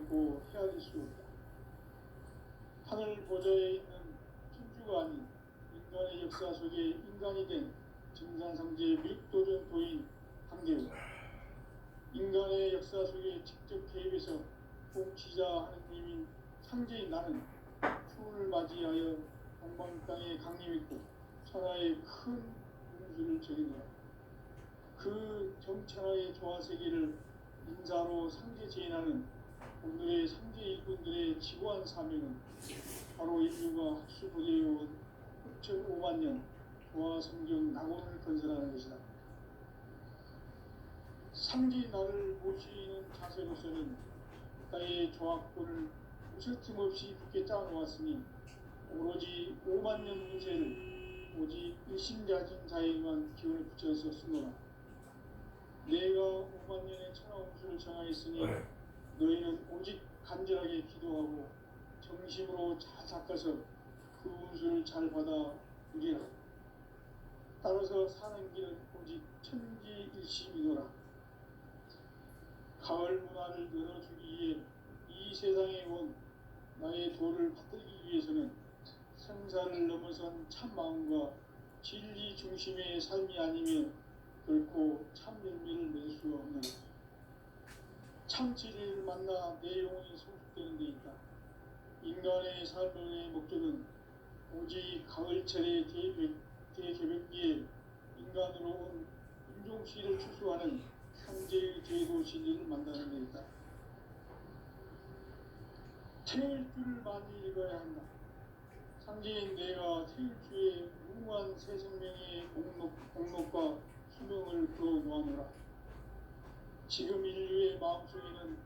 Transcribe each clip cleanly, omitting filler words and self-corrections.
결코 헤아릴 수 없다. 하늘 보좌에 있는 천주가 아닌 인간의 역사 속에 인간이 된 증산상제의 밀도전 도인 강대우, 인간의 역사 속에 직접 개입해서 통치자 하느님인 상제인 나는 추운을 맞이하여 동방 땅에 강림했고 천하의 큰 운수를 저리노라. 그 정천하의 조화세계를 인사로 상제 제인하는 오늘의 상제 일꾼들의 지고한 사명은 바로 인류가 학수부대해온 6,500만 년 조화성경 낙원을 건설하는 것이다. 상제 나를 모시는 자세로서는 나의 조합권을 무쇠틈 없이 굳게 짜놓았으니 오로지 5만 년 운세를 오직 일심자진 자에게만 기운을 붙여서 쓰노라. 내가 5만 년의 천하 운수를 정하였으니 너희는 오직 간절하게 기도하고 정심으로 잘 닦아서 그 운수를 잘 받아 누리라. 따라서 사는 길은 오직 천지일심이노라. 가을 문화를 열어주기 위해 이 세상에 온 나의 도를 받들기 위해서는 생사를 넘어선 참마음과 진리 중심의 삶이 아니면 결코 참 열매를 낼 수 없는 참 진리를 만나 내 영혼이 성숙되는 데 있다. 인간의 삶의 목적은 오직 가을철의 대개벽기에 인간으로 온 인종시를 추수하는 상제의 제도 진리를 만나는 데 있다. 태일 줄을 많이 읽어야 한다. 상제인 내가 태일 주에 무궁한 새 생명의 공록과 수명을 그어놓아노라. 지금 인류의 마음속에는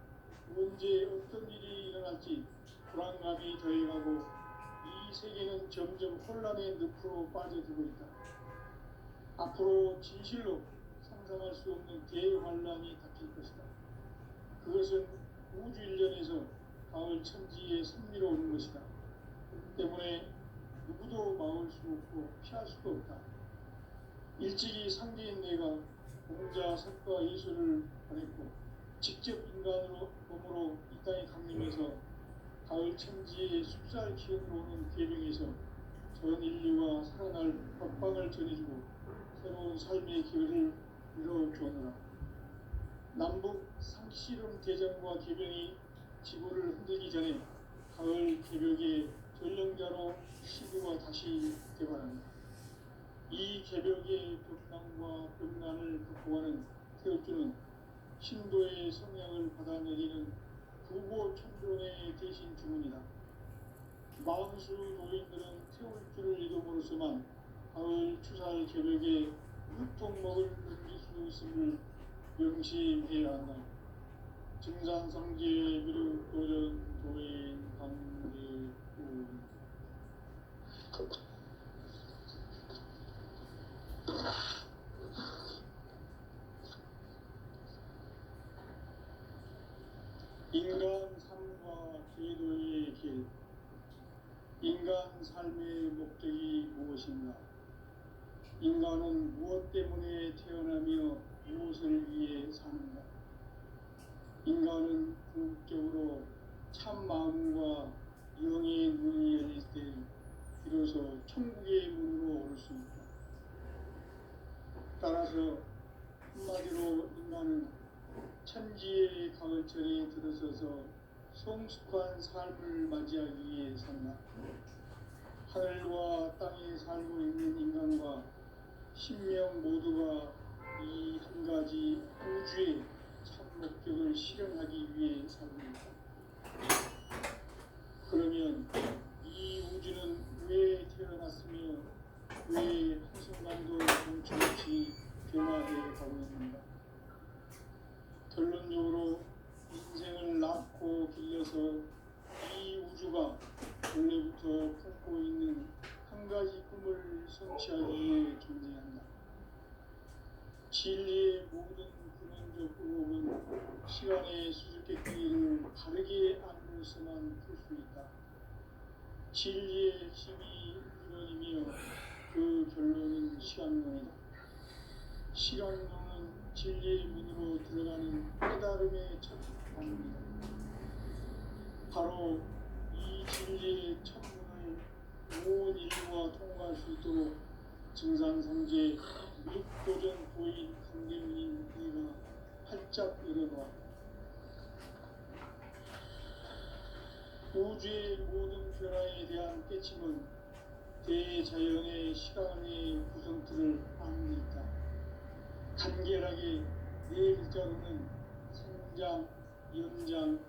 언제 어떤 일이 일어날지 불안감이 더해가고 이 세계는 점점 혼란의 늪으로 빠져들고 있다. 앞으로 진실로 상상할 수 없는 대환란이 닥칠 것이다. 그것은 우주 일련에서 가을 천지의 섭리로 오는 것이다. 때문에 누구도 막을 수 없고 피할 수도 없다. 일찍이 상제인 내가 공자, 석가, 예수를 보냈고 직접 인간으로 몸으로 이 땅에 강림해서 가을 천지의 숲살 기운으로 오는 계명에서 전 인류가 살아날 법방을 전해주고 새로운 삶의 기회를 이뤄주었노라. 남북 상씨름 대전과 개병이 지구를 흔들기 전에 가을 개벽의 전령자로 시구가 다시 개발한다. 이 개벽의 벽난과 벽난을 극복하는 태엽주는 신도의 성향을 받아내리는 구고천존의 대신 주문이다. 마음수 도인들은 태울주를 이름으로서만 가을 추살 개벽에 유통목을 넘길 수 있음을 명심해야 한다. 증산상제의 미륵 도전 도인 강제우 인간 삶과 제도의 길. 인간 삶의 목적이 무엇인가? 인간은 무엇 때문에 태어나며 무엇을 위해 사는가? 인간은 궁극적으로 참 마음과 영의 문이 열릴 때 비로소 천국의 문으로 오를 수 있다. 따라서 한마디로 인간은 천지의 가을철에 들어서서 성숙한 삶을 맞이하기 위해 산다. 하늘과 땅에 살고 있는 인간과 신명 모두가 이 한 가지 우주의 참 목적을 실현하기 위해 살고 있다. 그러면 이 우주는 왜 태어났으며 왜 한순간도 멈춤없이 변화해 가고 있는가? 결론적으로 인생을 낳고 길러서 이 우주가 원래부터 품고 있는 한 가지 꿈을 성취하기 위해 존재한다. 진리의 모든 근원적 의혹은 시간의 수수께끼를 바르게 알고서만 풀 수 있다. 진리의 핵심이 이론이며 그 결론은 시간론이다. 시간론은 진리의 문으로 들어가는 깨달음의 첫 단계이다. 바로 이 진리의 천문을 온 인류가 통과할 수 있도록 증산상제 미륵도전 보인 강대문인 네가 활짝 열어놓아 우주의 모든 변화에 대한 깨침은 대자연의 시간의 구성틀을 아닙니까? 간결하게 네 글자로는 생장, 연장,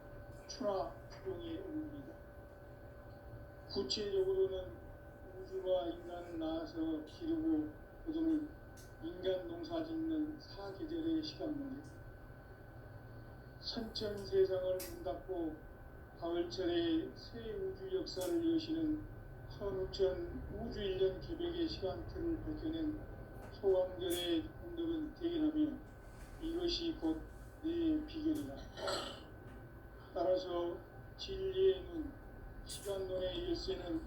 추나 추동의 의미입니다. 구체적으로는 우주가 인간을 낳아서 기르고 거두는 인간 농사 짓는 사계절의 시간 문제, 선천 세상을 문 닫고 가을철에 새 우주 역사를 여시는 선우천 우주 1년 개백의 시간틀을 밝혀낸 소강절의 공덕은 대견하며 이것이 곧 내 비결이다. 따라서 진리의 눈, 시간론의 열쇠는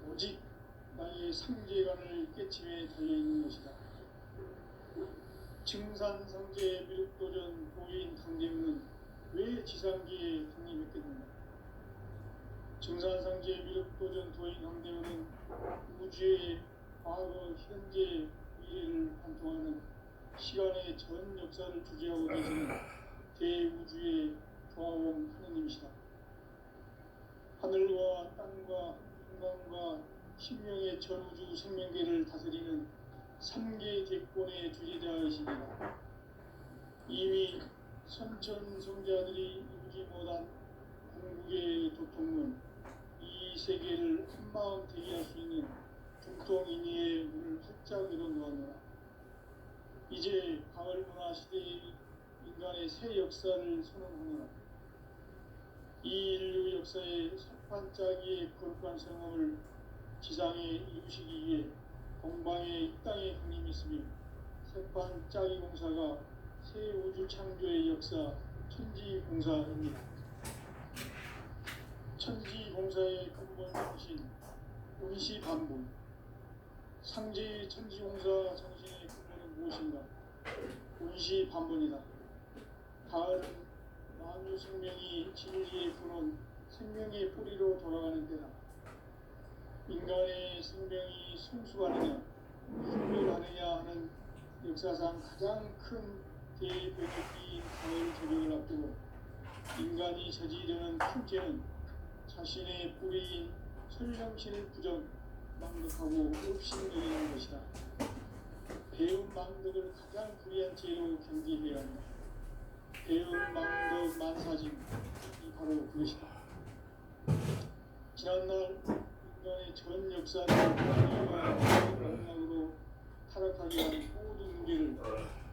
오직 나의 상제관을 깨침에 달려있는 것이다. 증산상제 미륵도전 보인 강대문은 왜 지상기에 독립했겠는가? 증산상제 미륵도전 도인 강대문은 우주의 과거, 현재, 미래를 관통하는 시간의 전 역사를 주재하고 계시는 대우주의 조화원 하느님이시다. 하늘과 땅과 인간과 신명의 전우주 생명계를 다스리는 3개 객권의 주제자이십니다. 이미 선천성자들이 이루지 못한 궁극의 도통문, 이 세계를 한마음 되게 할 수 있는 중통인의의 문을 활짝 열어놓았노라. 이제 가을 문화 시대의 인간의 새 역사를 선언하노라. 이 인류 역사의 석판짜기의 거룩한 성함을 지상에 이루시기 위해 동방의 이 땅에 강림이 있으며 석판짜기 공사가 새 우주 창조의 역사 천지공사입니다. 천지공사의 근본 정신 운시반본, 상제의 천지공사 정신의 근본은 무엇인가? 운시반본이다. 가을은 만유 생명이 진리의 근원, 생명의 뿌리로 돌아가는 때다. 인간의 생명이 성숙하느냐, 순결하느냐 하는 역사상 가장 큰 대변혁기인 가을 제벽을 앞두고 인간이 저지르는 큰 죄는 자신의 뿌리인 설령신을 부정, 망덕하고 업신여기는 것이다. 배운 망덕을 가장 불의한 죄로 경계해야 한다. 배운 망덕 만사짐이 바로 그것이다. 지난날 인간의 전 역사를 불의와 망락으로 타락하게 한 모든 문제를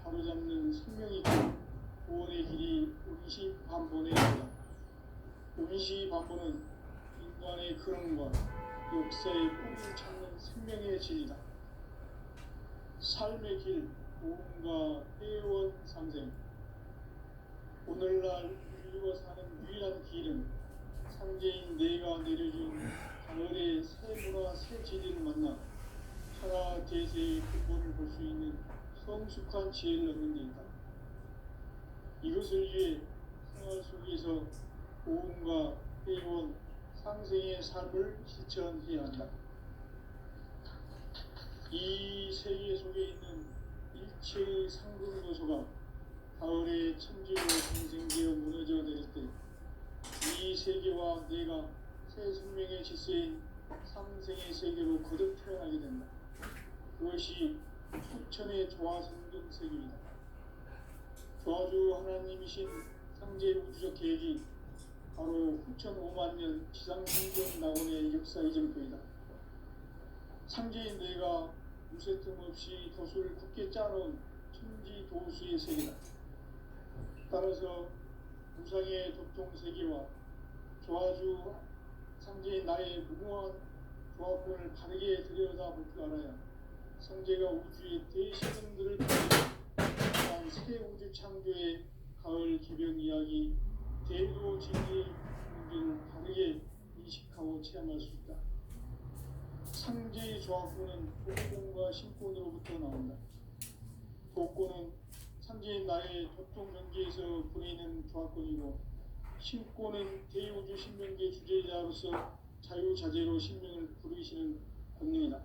바로잡는 생명이 구원의 길이 운시반본에 있다. 운시반본은 인간의 근원과 역사의 뿌리를 찾는 생명의 진리다. 삶의 길, 고음과 회원 상생. 오늘날 인류가 사는 유일한 길은 상제인 내가 내려준 가을의 새 문화 새 진리를 만나 하나 대세의 근본을 볼 수 있는 성숙한 지혜를 얻는 데 있다. 이것을 위해 생활 속에서 고음과 회원 상생의 삶을 실천해야 한다. 이 세계 속에 있는 일체의 상근 요소가 가을의 천지로 생생되어 무너져 내릴 때 이 세계와 내가 새 생명의 질서인 상생의 세계로 거듭 태어나게 된다. 그것이 후천의 조화성등 세계이다. 조화주 하나님이신 상제 우주적 계획이 바로 후천 5만 년 지상생전 낙원의 역사 이정표이다. 상제인 내가 무쇠틈 없이 도수를 굳게 짜놓은 천지 도수의 세계다. 따라서 무상의 도통 세계와 조화주 상제인 나의 무궁한 조화권을 바르게 들여다볼 줄 알아야 성제가 우주의 대시즌들을 통해 새 우주 창조의 가을 기병 이야기 대도 진리의 문제를 바르게 인식하고 체험할 수 있다. 상제의 조화권은 복권과 신권으로부터 나온다. 복권은 상제인 나의 도통 경계에서 보내는 조화권이고 신권은 대우주 신명계 주제자로서 자유자재로 신명을 부르시는 권능이다.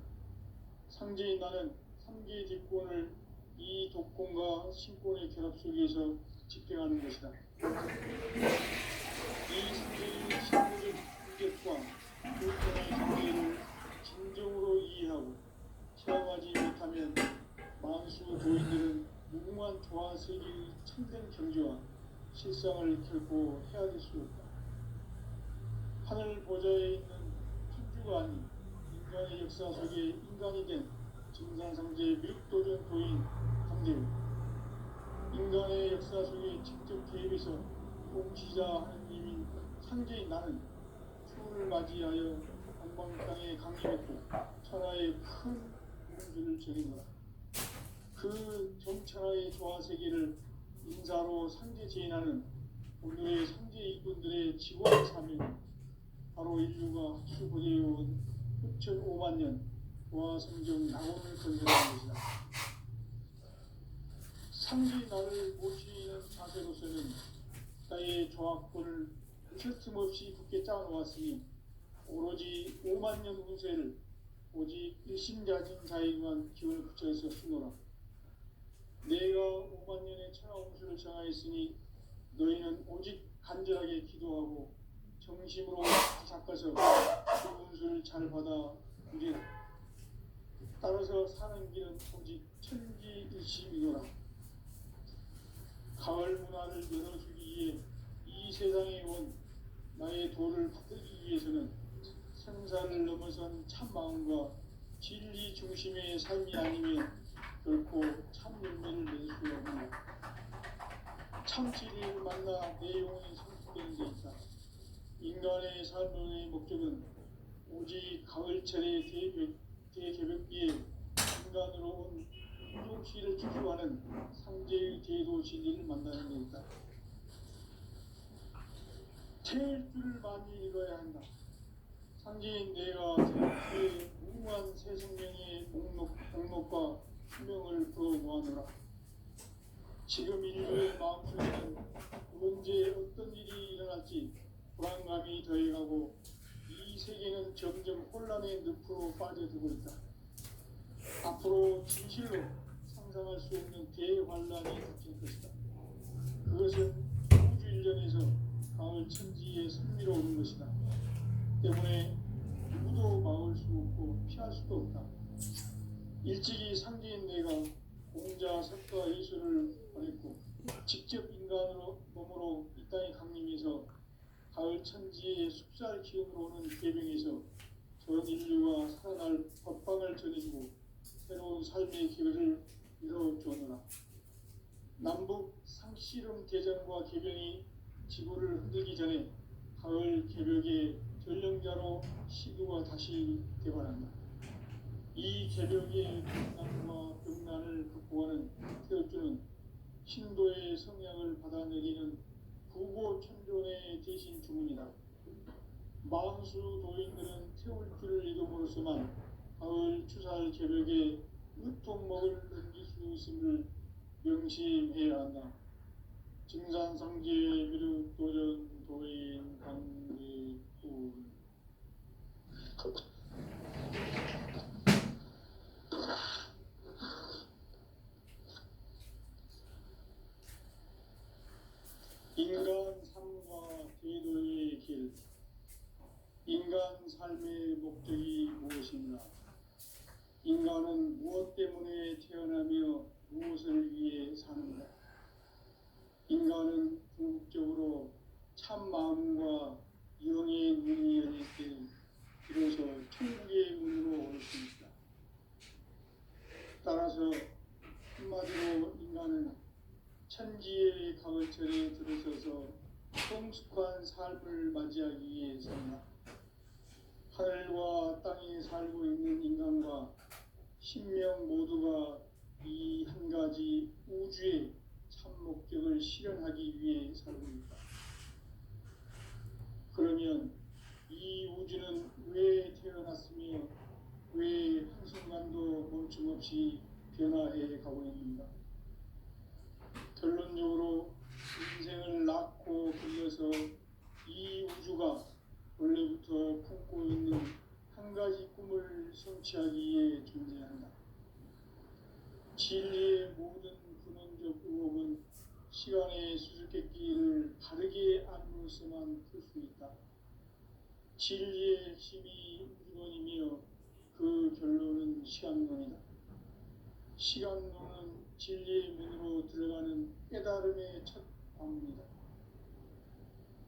상제인 나는 삼계 뒷권을 이 독권과 신권의 결합 속에서 집행하는 것이다. 이 상제의 신고적 인격과 불편의 경계를 진정으로 이해하고 체험하지 못하면 만수 도인들은 무궁한 조화세계의 참된 경지와 실상을 결코 헤아릴 수 없다. 하늘 보좌에 있는 천주가 아닌 인간의 역사 속에 인간이 된 증산상제 밀도전 도인 강대우, 인간의 역사 속에 직접 개입해서 통치자 하느님인 상제인 나는 추운을 맞이하여 한방 땅에 강림했고 천하의 큰 공주를 정했노라. 그 정천하의 조화세계를 인사로 상제 제인하는 오늘의 상제 일꾼들의 지원 사명은 바로 인류가 수고되어온 흡천 5만 년 조화성경 낙원을 건설하는 것이다. 상제 나를 모시는 자세로서는 나의 조화권을 틈없이 굳게 짜놓았으니 오로지 5만 년 운세를 오직 일심자진 자에게만 기운을 붙여서 쓰노라. 내가 5만 년의 천하 운수를 정하였으니 너희는 오직 간절하게 기도하고 정심으로 닦아서 그 운수를 잘 받아 누리라. 따라서 사는 길은 오직 천지일심이노라. 가을 문화를 열어주기 위해 이 세상에 온 나의 도를 받들기 위해서는 생사를 넘어선 참 마음과 진리 중심의 삶이 아니면 결코 참 열매를 낼 수 없는 참 진리를 만나 내 영혼이 성숙되는 데 있다. 인간의 삶의 목적은 오직 가을철의 대개벽기에 인간으로 온 운동시를 추구하는 상제의 대도 진리를 만나는 데 있다. 태일 줄을 많이 읽어야 한다. 상제인 내가 태일 무궁한 새 생명의 목록과 수명을 풀어 모아노라. 지금 인류의 마음속에는 언제 어떤 일이 일어날지 불안감이 더해가고 이 세계는 점점 혼란의 늪으로 빠져들고 있다. 앞으로 진실로 상상할 수 없는 대환란이 닥칠 것이다. 그것은 우주 일련에서 가을 천지에 승리로오는 것이다. 때문에 누구도 막을 수 없고 피할 수도 없다. 일찍이 상제인 내가 공자 석가 예수를 보냈고 직접 인간으로 몸으로 이 땅에 강림해서 가을 천지의 숲살 기운으로 오는 계명에서 전 인류가 살아날 법방을 전해주고 새로운 삶의 길을 이뤄주노라. 남북 상씨름 대전과 개병이 지구를 흔들기 전에 가을 개벽의 전령자로 시도가 다시 개발한다. 이 개벽의 국난과 병난을 극복하는 태어주는 신도의 성향을 받아내리는 부고천존의 대신 주문이다. 만수 도인들은 태울 줄을 이름으로서만 가을 추살 개벽에 으통먹을 넘길 수 있음을 명심해야 한다. 증산상제 미륵도전 도인 강대훈. 인간 삶과 대도의 길. 인간 삶의 목적이 무엇인가? 인간은 무엇 때문에 태어나며 무엇을 위해 사는가? 인간은 궁극적으로 참 마음과 영의 문이 열릴 때 비로소 천국의 문으로 올 수 있다. 따라서 한마디로 인간은 천지의 가을철에 들어서서 성숙한 삶을 맞이하기 위해 산다. 하늘과 땅에 살고 있는 인간과 신명 모두가 이 한 가지 우주의 참 목적을 실현하기 위해 살고 있다. 그러면 이 우주는 왜 태어났으며 왜 한순간도 멈춤없이 변화해 가고 있는가? 결론적으로 인생을 낳고 길러서 이 우주가 원래부터 품고 있는 한 가지 꿈을 성취하기 위해 존재한다. 진리의 모든 근원적 의혹은 시간의 수수께끼를 바르게 알므로써만 풀 수 있다. 진리의 핵심이 우주론이며 그 결론은 시간론이다. 시간론은 진리의 문으로 들어가는 깨달음의 첫 방문이다.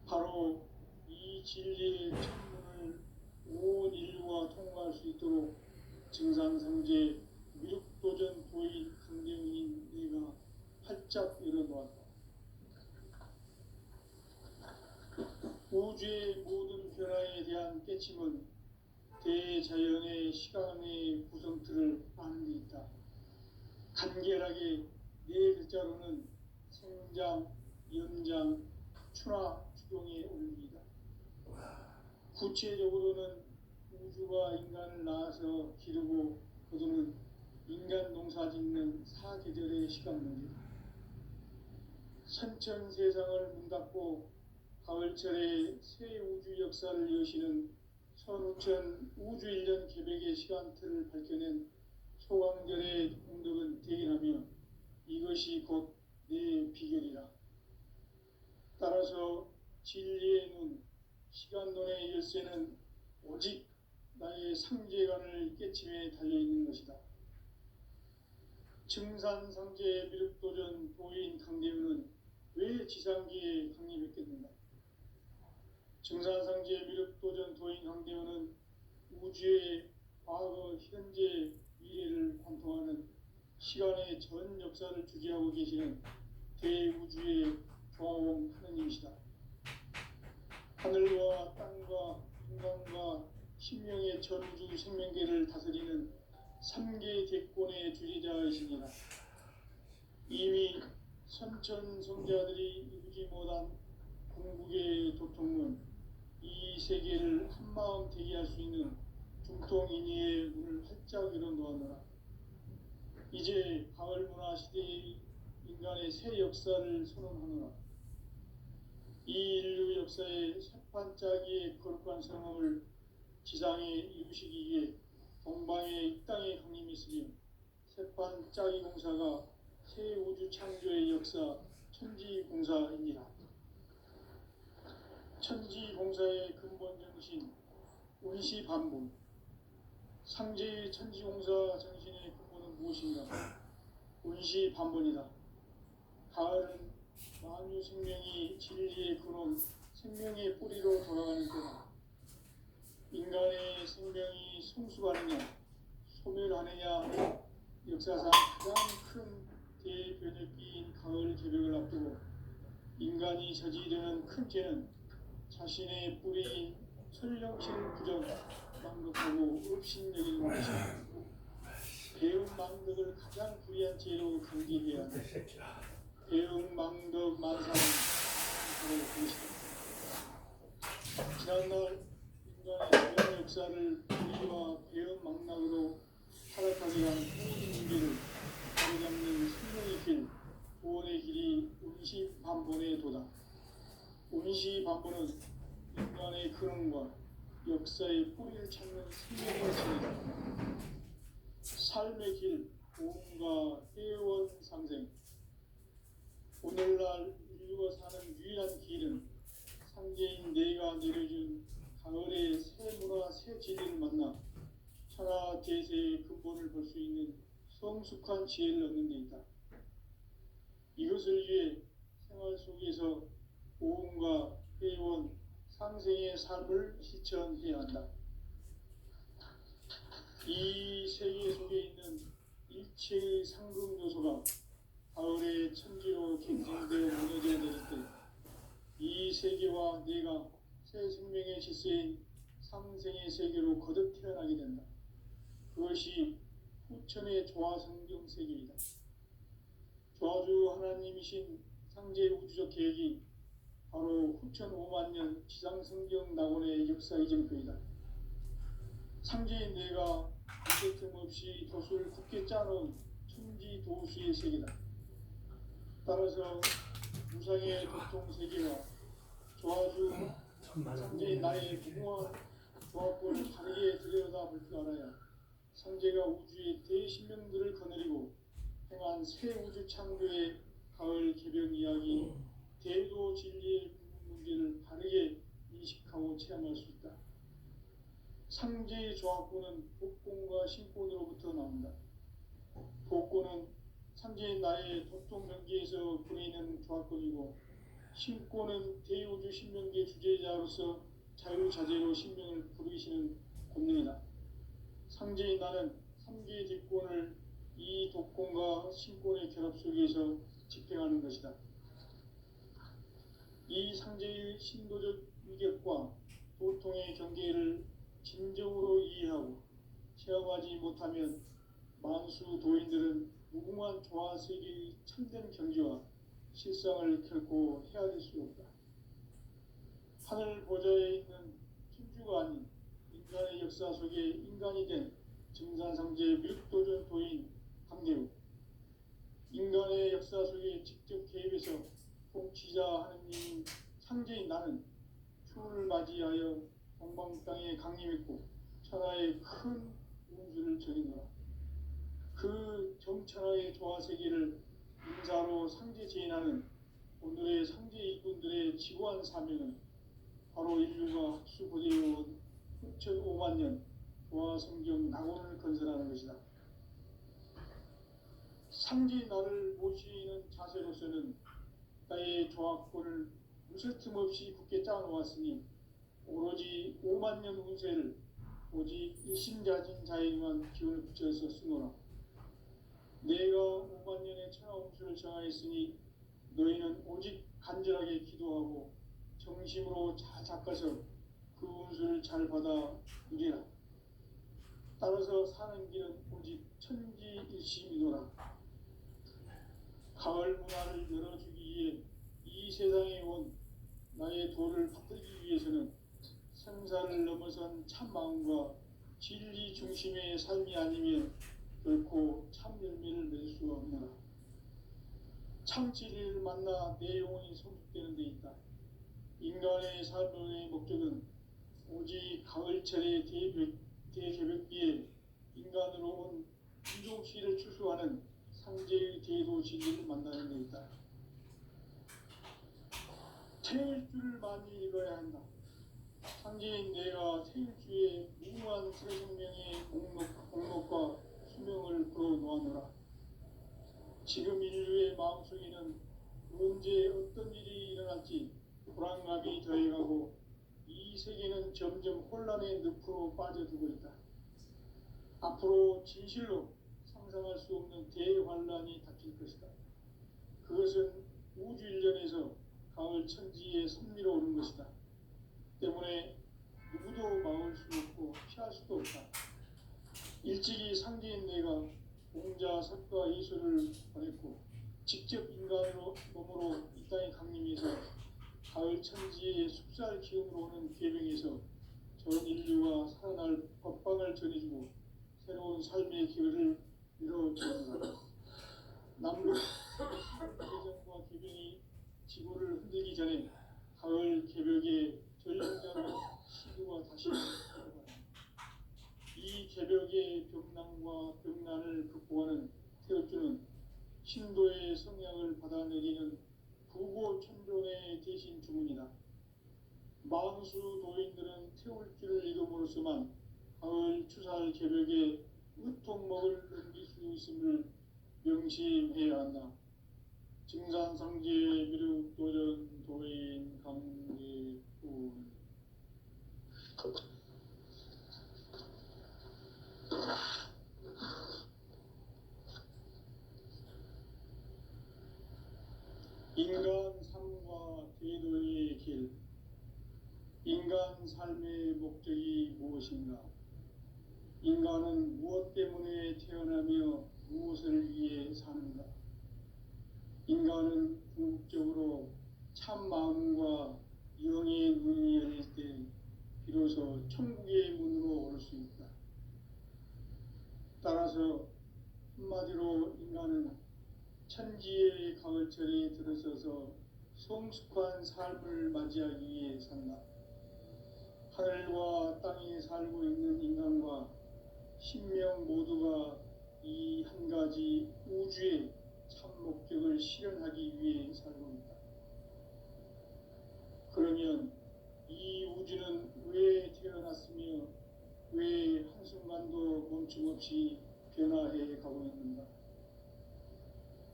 바로 이 진리의 첫문을 온 인류가 통과할 수 있도록 증산상제 미륵도전 도인 강대웅인 내가 활짝 열어놓았다. 우주의 모든 변화에 대한 깨침은 대자연의 시간의 구성틀을 아는 데 있다. 간결하게 네 글자로는 생장, 연장, 추나 추동의 원리이다. 구체적으로는 우주가 인간을 낳아서 기르고 거두는 인간 농사 짓는 사계절의 시간론이다. 선천 세상을 문닫고 가을철에 새 우주 역사를 여시는 선우천 우주 1년 계백의 시간틀을 밝혀낸 소강절의 공덕은 대견하며 이것이 곧 내 비결이라. 따라서 진리의 눈, 시간론의 열쇠는 오직 나의 상제관을 깨침에 달려있는 것이다. 증산상제 미륵도전 도인 강대우는 왜 지상기에 강림했겠는가? 증산상제 미륵도전 도인 강대우는 우주의 과거, 현재, 미래를 관통하는 시간의 전 역사를 주재하고 계시는 대우주의 조화원 하느님이시다. 하늘과 땅과 인간과 신명의 전우주 생명계를 다스리는 3계 대권의 주재자이시니라. 이미 선천성자들이 이루지 못한 궁극의 도통은 이 세계를 한마음 되게 할 수 있는 중통인의의 문을 활짝 열어놓았노라. 이제 가을문화 시대의 인간의 새 역사를 선언하노라. 이 인류 역사의 새판짜기의 거룩한 성함을 지상에 이루시기 위해 동방의 이 땅에 강림했으며 새판짜기 공사가 새 우주 창조의 역사 천지공사입니다. 천지공사의 근본 정신 운시반본. 상제의 천지공사 정신의 근본은 무엇인가? 운시반본이다. 가을은 만유 생명이 진리의 근원, 생명의 뿌리로 돌아가는 때다. 인간의 생명이 성숙하느냐, 소멸하느냐, 역사상 가장 큰 대변혁기인 가을 개벽을 앞두고 인간이 저지르는 큰 죄는 자신의 뿌리인 설령실 부정, 망덕하고 업신여기는 것이다. 배운 망덕을 가장 불의한 죄로 경계해야 한다. 배운 망덕 만사는 바로 그것이다. 지난날 인간의 배운 역사를 불의와 배운 망락으로 타락하게 한 모든 문제를 바로잡는 생명의 길, 구원의 길이 운시반본의 도다. 운시반본은 인간의 근원과 역사의 뿌리를 찾는 생명의 길이다. 삶의 길, 고음과 회원 상생. 오늘날 인류가 사는 유일한 길은 상제인 내가 내려준 가을의 새 문화, 새 진리를 만나 천하 대세의 근본을 볼 수 있는 성숙한 지혜를 얻는 데 있다. 이것을 위해 생활 속에서 고음과 회원, 상생의 삶을 실천해야 한다. 이 세계 속에 있는 일체의 상금 요소가 가을의 천지로 갱생되어 무너져 내릴 때 이 세계와 내가 새 생명의 질서인 상생의 세계로 거듭 태어나게 된다. 그것이 후천의 조화성경 세계이다. 조화주 하나님이신 상제 우주적 계획이 바로 후천 5만 년 지상성경 낙원의 역사 이정표이다. 상제인 내가 틈 없이 도수를 굳게 짜놓은 천지 도수의 세계다. 따라서 무상의 도통 세계와 조화주 상제인 나의 무궁한 조합권을 바르게 들여다볼 줄 알아야 상제가 우주의 대신명들을 거느리고 행한 새 우주 창조의 가을 개벽 이야기, 대도 진리의 문제를 바르게 인식하고 체험할 수 있다. 상제의 조합권은 복권과 신권으로부터 나온다. 복권은 상제인 나의 도통 경계에서 부리는 조합권이고, 신권은 대우주 신명계 주제자로서 자유자재로 신명을 부르시는 권능이다. 상제인 나는 3개의 뒷권을 이 독권과 신권의 결합 속에서 집행하는 것이다. 이 상제의 신도적 위격과 도통의 경계를 진정으로 이해하고 체험하지 못하면 만수 도인들은 무궁한 조화세계의 참된 경지와 실상을 결코 헤아릴 수 없다. 하늘 보좌에 있는 천주가 아닌 인간의 역사 속에 인간이 된 증산상제 밀도전 도인 강대우, 인간의 역사 속에 직접 개입해서 통치자 하느님 상제인 나는 추를 맞이하여 동방 땅에 강림했고 천하의 큰 운수를 전이노라. 그 정천하의 조화세계를 인사로 상제 제인하는 오늘의 상제 일꾼들의 지구한 사명은 바로 인류가 학수고대해온 6,500만 년 조화성경 낙원을 건설하는 것이다. 상제 나를 모시는 자세로서는 나의 조합권을 무쇠틈 없이 굳게 짜놓았으니 오로지 5만 년 운세를 오직 일심자진 자에게만 기운을 붙여서 쓰노라. 내가 5만 년의 천하 운수를 정하였으니 너희는 오직 간절하게 기도하고 정심으로 잘 닦아서 그 운수를 잘 받아 누리라. 따라서 사는 길은 오직 천지일심이노라. 가을 문화를 열어주기 위해 이 세상에 온 나의 도를 받들기 위해서는 생사를 넘어선 참 마음과 진리 중심의 삶이 아니면 결코 참 열매를 맺을 수가 없노라. 참 진리를 만나 내 영혼이 성숙되는 데 있다. 인간의 삶의 목적은 오직 가을철의 대개벽기에 인간으로 온 인종시를 추수하는 상제의 대도 진리를 만나는 데 있다. 태일주를 많이 읽어야 한다. 상제인 내가 태일주의 무궁한 새생명의 목록과 수명을 풀어놓아노라. 지금 인류의 마음속에는 언제 어떤 일이 일어날지 불안감이 더해가고 이 세계는 점점 혼란의 늪으로 빠져들고 있다. 앞으로 진실로 상상할 수 없는 대환란이 닥칠 것이다. 그것은 우주 일련에서 가을 천지에 선미로 오는 것이다. 때문에 누구도 막을 수 없고 피할 수도 없다. 일찍이 상제인 내가 공자, 석가, 이수를 보냈고 직접 인간으로 몸으로 이 땅에 강림해서 가을 천지의 숲살 기운으로 오는 계명에서 전 인류가 살아날 법방을 전해주고 새로운 삶의 기회를 열어주는다. 남북 개정과 개병이 지구를 흔들기 전에 가을 개벽의 전령자로 시구가 다시 일어난다. 이 개벽의 벽난과 벽난을 극복하는 태울주는 신도의 성향을 받아내리는 부고천존의 대신 주문이다. 만수 도인들은 태울주를 읽음으로써만 가을 추살 개벽에 으통먹을 넘길 수 있음을 명심해야 한다. 증산상제 미륵도전 도인 강대훈. 인간 삶과 대도의 길. 인간 삶의 목적이 무엇인가? 인간은 무엇 때문에 태어나며 무엇을 위해 사는가? 인간은 궁극적으로 참 마음과 영의 눈이 열릴 때 비로소 천국의 문으로 올 수 있다. 따라서 한마디로 인간은 천지의 가을철에 들어서서 성숙한 삶을 맞이하기 위해 산다. 하늘과 땅에 살고 있는 인간과 신명 모두가 이 한 가지 우주의 참 목적을 실현하기 위해 살고 있다. 그러면 이 우주는 왜 태어났으며 왜 한순간도 멈춤없이 변화해 가고 있는가?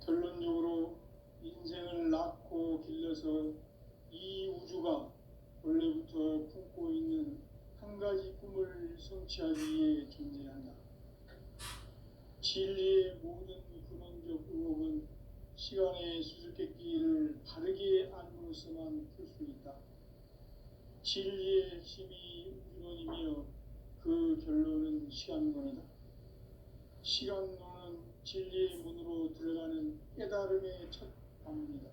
결론적으로 인생을 낳고 길러서 이 우주가 원래부터 품고 있는 한 가지 꿈을 성취하기 위해 존재한다. 진리의 모든 근원적 의혹은 시간의 수수께끼를 바르게 알므로써만 풀 수 있다. 진리의 핵심이 우주론이며 그 결론은 시간론이다. 시간론은 진리의 문으로 들어가는 깨달음의 첫 방문이다.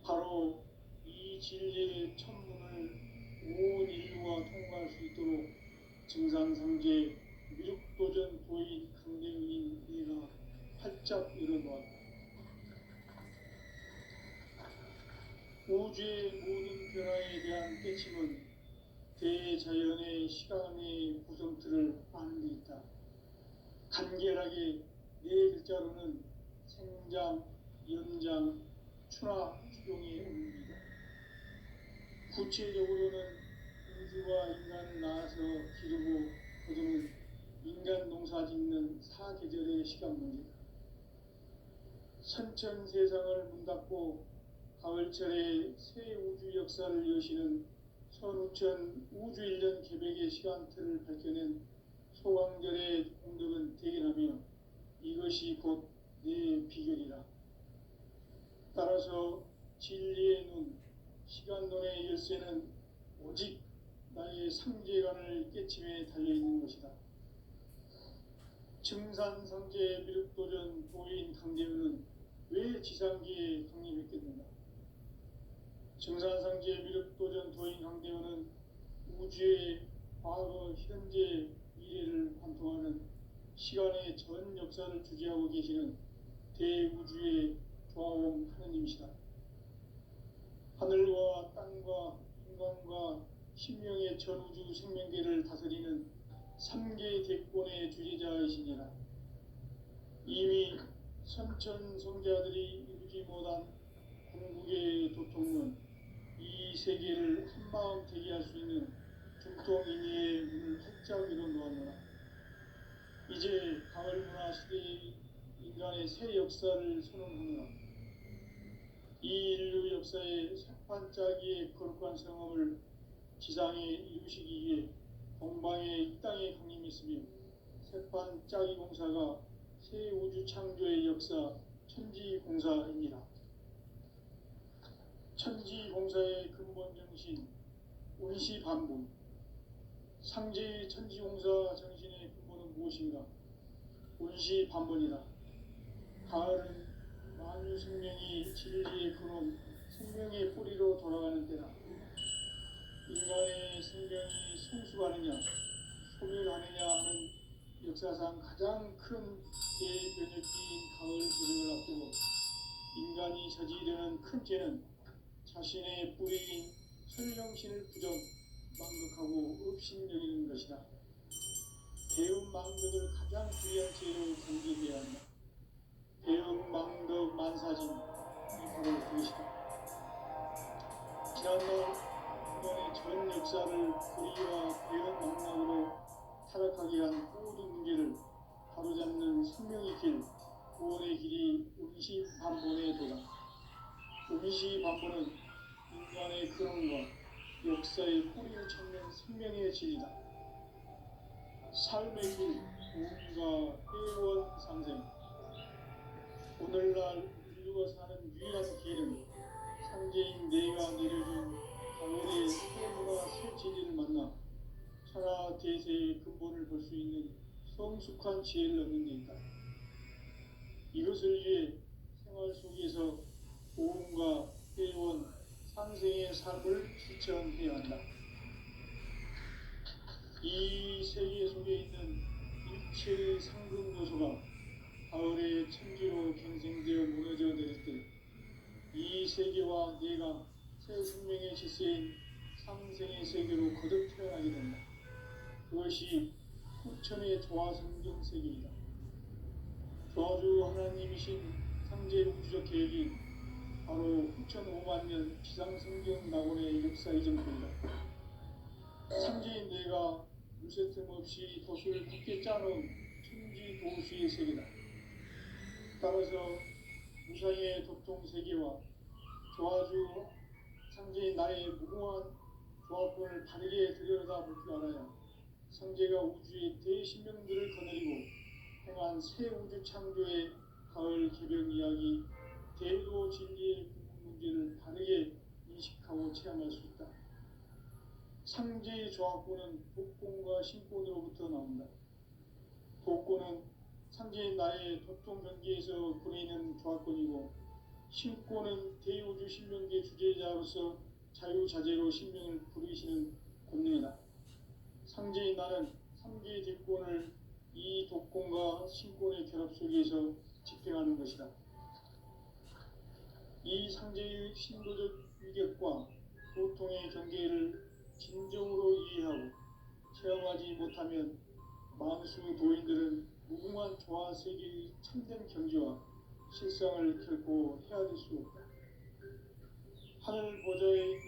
바로 이 진리의 첫 문을 온 인류가 통과할 수 있도록 증산상제 미륵도전 도인 강대은인 내가 활짝 열어놓았다. 우주의 모든 변화에 대한 깨침은 대자연의 시간의 구성틀을 아는 데 있다. 간결하게 네 글자로는 생장, 연장, 추나 추동의 의미다. 구체적으로는 우주가 인간을 낳아서 기르고 거두는 인간 농사 짓는 사계절의 시간 문제다. 선천 세상을 문 닫고 가을철에 새 우주 역사를 여시는 선우천 우주 1년 개백의 시간틀을 밝혀낸 소강절의 공덕은 대견하며 이것이 곧 내 비결이라. 따라서 진리의 눈, 시간론의 열쇠는 오직 나의 상제관을 깨침에 달려있는 것이다. 증산상제 미륵도전 도인 강대은은 왜 지상기에 강림했겠는가? 증산상제 미륵도전 도인 강대은은 우주의 과거, 현재, 미래를 관통하는 시간의 전 역사를 주재하고 계시는 대우주의 조화원 하느님이시다. 하늘과 땅과 인간과 신명의 전우주 생명계를 다스리는 3개 대권의 주재자이시니라. 이미 선천 성자들이 이루지 못한 궁극의 도통론, 이 세계를 한마음 되게 할 수 있는 중통인의의 문을 활짝 열어놓았노라. 이제 가을 문화 시대의 인간의 새 역사를 선언하노라. 이 인류 역사의 새판짜기의 거룩한 성험을 지상에 이루시기 위해 동방의 이 땅에 강림했으며 새판짜기 공사가 새 우주 창조의 역사 천지공사입니다. 천지공사의 근본 정신 운시반분. 상제의 천지공사 정신의 근본은 무엇인가? 운시반분이다. 가을은 만유 생명이 진리의 근원, 생명의 뿌리로 돌아가는 때다. 인간의 생명이 성숙하느냐, 소멸하느냐 하는 역사상 가장 큰 대변혁기인 가을 도전을 앞두고 인간이 저지르는 큰 죄는 자신의 뿌리인 설령신을 부정, 망극하고 업신여기는 것이다. 배운 망덕을 가장 불리한 죄로 경계해야 한다. 배운 망덕 만사진, 이 바로 그것이다. 지난날 인간의 전 역사를 불의와 배운 망락으로 타락하게 한 모든 문제를 바로잡는 생명의 길, 구원의 길이 운시반본에 도다. 운시반본은 인간의 근원과 역사의 뿌리를 찾는 생명의 진리다. 삶의 길, 우리가 회원 상생. 오늘날 인류가 사는 유일한 길은 상제인 내가 내려준 가을의 새 문화 새 진리를 만나 천하 대세의 근본을 볼 수 있는 성숙한 지혜를 얻는 데 있다. 이것을 위해 생활 속에서 보험과 회원, 상생의 삶을 실천해야 한다. 이 세계 속에 있는 일체의 상급 요소가 가을의 천지로 갱생되어 무너져 내릴 때 이 세계와 내가 새 생명의 질서인 상생의 세계로 거듭 태어나게 된다. 그것이 후천의 조화성경 세계이다. 조화주 하나님이신 상제 우주적 계획이 바로 후천 5만 년 지상성경 낙원의 역사 이전입니다. 상제인 내가 무쇠 틈 없이 도시를 굳게 짜놓은 천지 도시의 세계다. 따라서 무상의 도통 세계와 조화주 상제인 나의 무궁한 조합권을 바르게 들여다볼 줄 알아야 상제가 우주의 대신명들을 거느리고 행한 새 우주 창조의 가을 개벽 이야기, 대도 진리의 문제를 바르게 인식하고 체험할 수 있다. 상제의 조합권은 독권과 신권으로부터 나온다. 독권은 상제인 나의 도통 경계에서 부리는 조합권이고, 신권은 대우주 신명계 주제자로서 자유자재로 신명을 부르시는 권능이다. 상제인 나는 3개의 대권을 이 독권과 신권의 결합 속에서 집행하는 것이다. 이 상제의 신도적 위격과 도통의 경계를 진정으로 이해하고 체험하지 못하면 만수 도인들은 무궁한 조화 세계의 참된 경지와 실상을 결코 헤아릴 수 없다. 하늘 보좌에 있는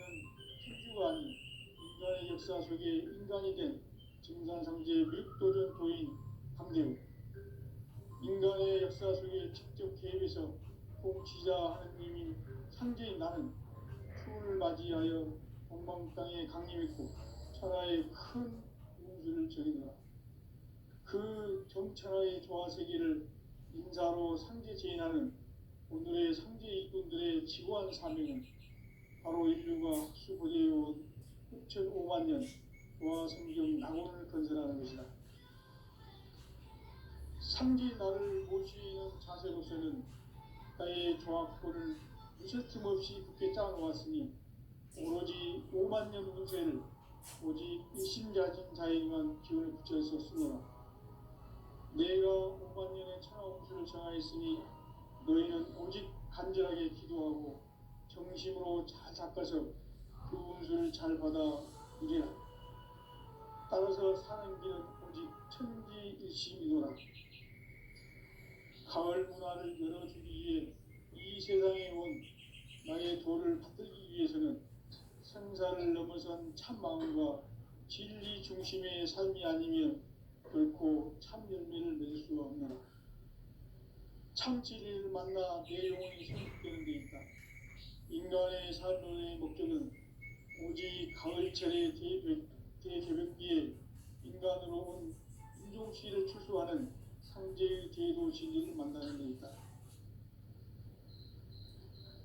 천주가 아닌 인간의 역사 속에 인간이 된 증산상제 믹도전 도인 강대우, 인간의 역사 속에 직접 개입해서 통치자 하느님인 상제인 나는 추운을 맞이하여 동방 땅에 강림했고 천하의 큰 운수를 정의노라. 그 정천하의 조화세계를 인사로 상제 제인하는 오늘의 상제 일꾼들의 지고한 사명은 바로 인류가 흡수보내온 6,5만 년 조화성경 낙원을 건설하는 것이다. 상제 나를 모시는 자세로서는 나의 조합권을 무쇠틈 없이 굳게 짜놓았으니 오로지 5만 년 운세를 오직 일심자진 자에게만 기운을 붙여서 쓰노라. 내가 5만 년의 천하 운수를 정하였으니 너희는 오직 간절하게 기도하고 정심으로 잘 닦아서 그 운수를 잘 받아 누리라. 따라서 사는 길은 오직 천지일심이노라. 가을 문화를 열어주기 위해 이 세상에 온 나의 도를 받들기 위해서는 생사를 넘어선 참 마음과 진리 중심의 삶이 아니면 결코 참 열매를 맺을 수가 없노라. 참 진리를 만나 내 영혼이 성숙되는 데 있다. 인간의 삶의 목적은 오직 가을철의 대개벽기에 인간으로 온 인종시를 출소하는 상제의 대도 진리를 만나는 데 있다.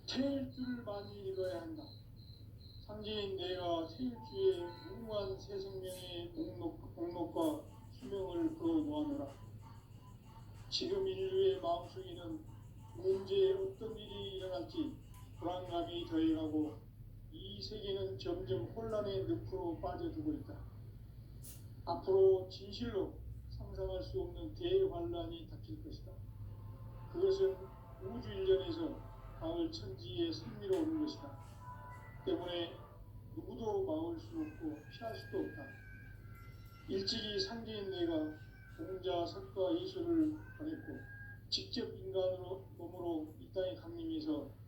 태일주를 많이 읽어야 한다. 상제인 내가 태일주의 무궁한 새 생명의 목록과 수명을 걸어놓아노라. 지금 인류의 마음속에는 언제 어떤 일이 일어날지 불안감이 더해가고 이 세계는 점점 혼란의 늪으로 빠져들고 있다. 앞으로 진실로 상상할 수 없는 대환란이 닥칠 것이다. 그것은 우주 일련에서 가을 천지의 승리로 오는 것이다. 때문에 누구도 막을 수 없고 피할 수도 없다. 일찍이 상제인 내가 공자, 석가, 예수를 보냈고 직접 인간으로 몸으로 이 땅에 강림해서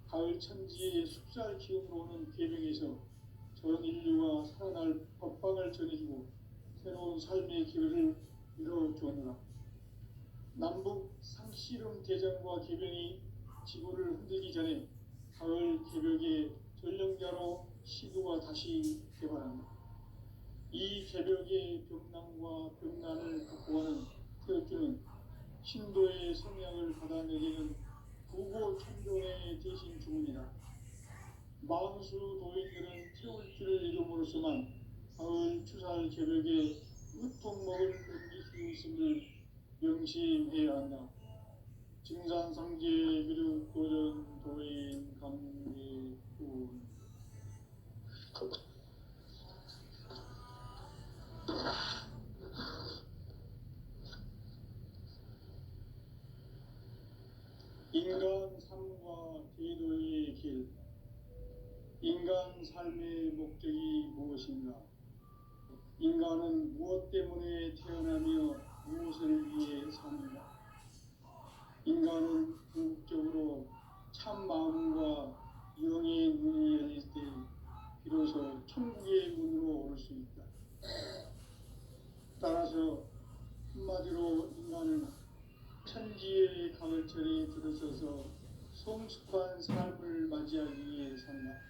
가을 천지의 숲살 기운으로 오는 계명에서 전 인류가 살아날 법방을 전해주고 새로운 삶의 기회를 이뤄주었노라. 남북 상씨름 대전과 개병이 지구를 흔들기 전에 가을 개벽의 전령자로 시도가 다시 개발한다. 이 개벽의 벽난과 벽난을 극복하는 태엽주는 신도의 성향을 받아내리는 부고 천존의 대신 주문이다. 만수 도인들은 태울주를 이름으로서만 가을 추살 개벽의 으통목을 넘길 수 있음을 명심해야 한다. 증산상제 미륵도전 도인 감리군 인간 삶과 제도의 길. 인간 삶의 목적이 무엇인가? 인간은 무엇 때문에 태어나며 무엇을 위해 사는가? 인간은 궁극적으로 참 마음과 영의 문이 열릴 때 비로소 천국의 문으로 올 수 있다. 따라서 한마디로 인간은 천지의 가을철에 들어서서 성숙한 삶을 맞이하기 위해 산다.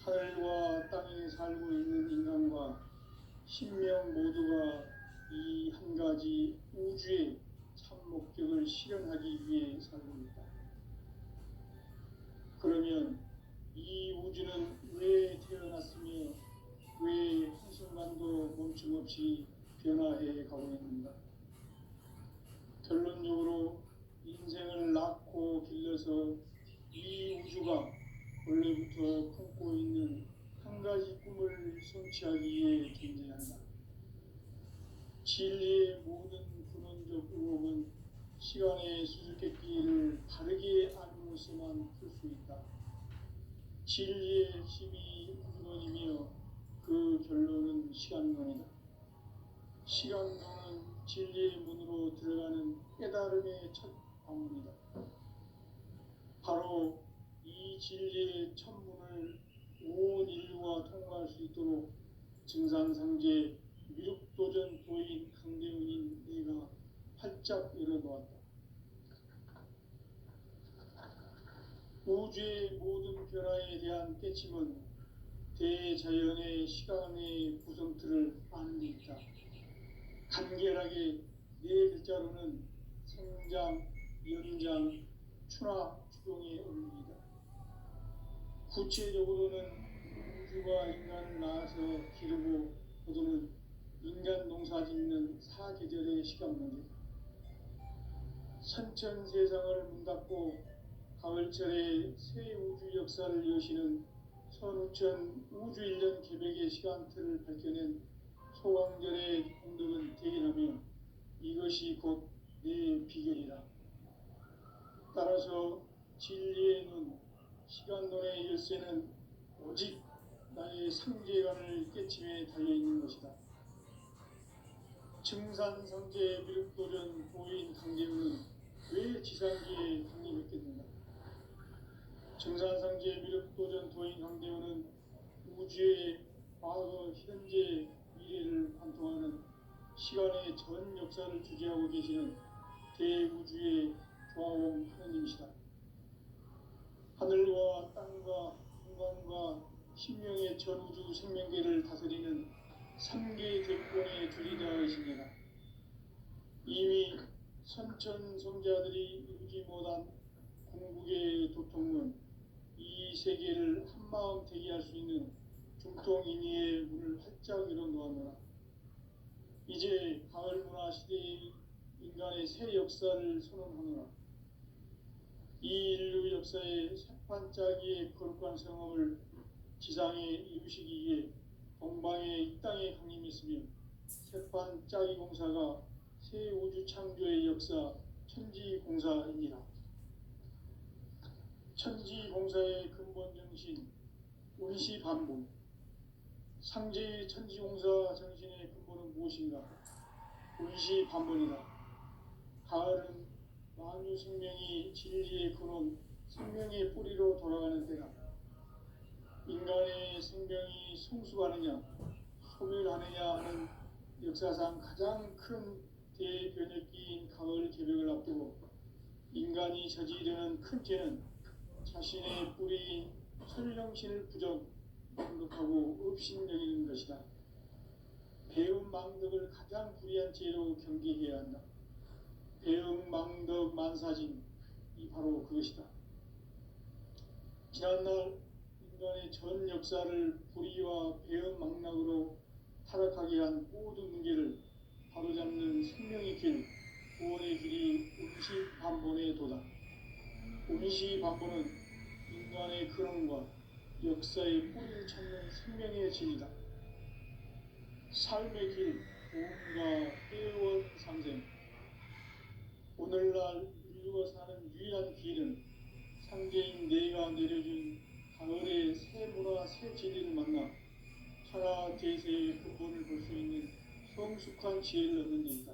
하늘과 땅에 살고 있는 인간과 신명 모두가 이 한 가지 우주의 참 목적을 실현하기 위해 살고 있다. 그러면 이 우주는 왜 태어났으며 왜 한순간도 멈춤없이 변화해 가고 있는가? 결론적으로 인생을 낳고 길러서 이 우주가 원래부터 품고 있는 한 가지 꿈을 성취하기 위해 존재한다. 진리의 모든 근원적 의혹은 시간의 수수께끼를 바르게 알므로서만 풀 수 있다. 진리의 핵심이 근원이며 그 결론은 시간론이다. 시간론은 진리의 문으로 들어가는 깨달음의 첫 관문이다. 바로 이 진리의 첫 문을 온 인류가 통과할 수 있도록 증산상제 미륵도전 도인 강대훈인 내가 활짝 열어놓았다. 우주의 모든 변화에 대한 깨침은 대자연의 시간의 구성틀을 아는 데 있다. 간결하게 네 글자로는 생장, 연장, 추나 추동의 원리이다. 구체적으로는 우주가 인간을 낳아서 기르고 거두는 인간 농사 짓는 사계절의 시간론이다. 선천세상을 문닫고 가을철에 새 우주 역사를 여시는 선우천 우주일년 계백의 시간틀을 밝혀낸 소강절의 공덕은 대견하며 이것이 곧 내 비결이라. 따라서 진리의 눈, 시간론의 열쇠는 오직 나의 상제관을 깨침에 달려있는 것이다. 증산상제 미륵도전 도인 강대훈은 왜 지상기에 강림했겠는가? 증산상제 미륵도전 도인 강대훈은 우주의 과거, 현재, 미래를 관통하는 시간의 전 역사를 주재하고 계시는 대우주의 조화원 하느님이시다. 하늘과 땅과 공간과 신명의 전우주 생명계를 다스리는 3개 대권의 주리자이시니라. 이미 선천성자들이 이루지 못한 궁극의 도통문, 이 세계를 한마음 되게 할 수 있는 중통인의의 문을 활짝 열어놓았노라. 이제 가을 문화 시대의 인간의 새 역사를 선언하노라. 이 인류 역사의 새판짜기의 거룩한 성업을 지상에 이루시기 위해 동방의 이 땅에 강림했으며 새판짜기 공사가 새 우주 창조의 역사 천지공사이니라. 천지공사의 근본 정신 운시반복. 상제의 천지공사 정신의 근본은 무엇인가? 운시반복이다. 가을은 만유 생명이 진리의 근원, 생명의 뿌리로 돌아가는 때다. 인간의 생명이 성숙하느냐, 소멸하느냐 하는 역사상 가장 큰 대변혁기인 가을 개벽을 앞두고 인간이 저지르는 큰 죄는 자신의 뿌리인 설령신을 부정하고 업신여기는 것이다. 배움 망덕을 가장 불의한 죄로 경계해야 한다. 배움 망덕 만사진, 이 바로 그것이다. 지난날 인간의 전 역사를 불의와 배움 망락으로 타락하게 한 모든 문제를 바로잡는 생명의 길, 구원의 길이 운시반본의 도다. 운시반본은 인간의 근원과 역사의 뿌리를 찾는 생명의 진리다. 삶의 길, 보험과 회원 상생. 오늘날 인류가 사는 유일한 길은 상제인 내가 내려준 가을의 새 문화 새 진리를 만나 제세의 근본을 볼 수 있는 성숙한 지혜를 얻는 일이다.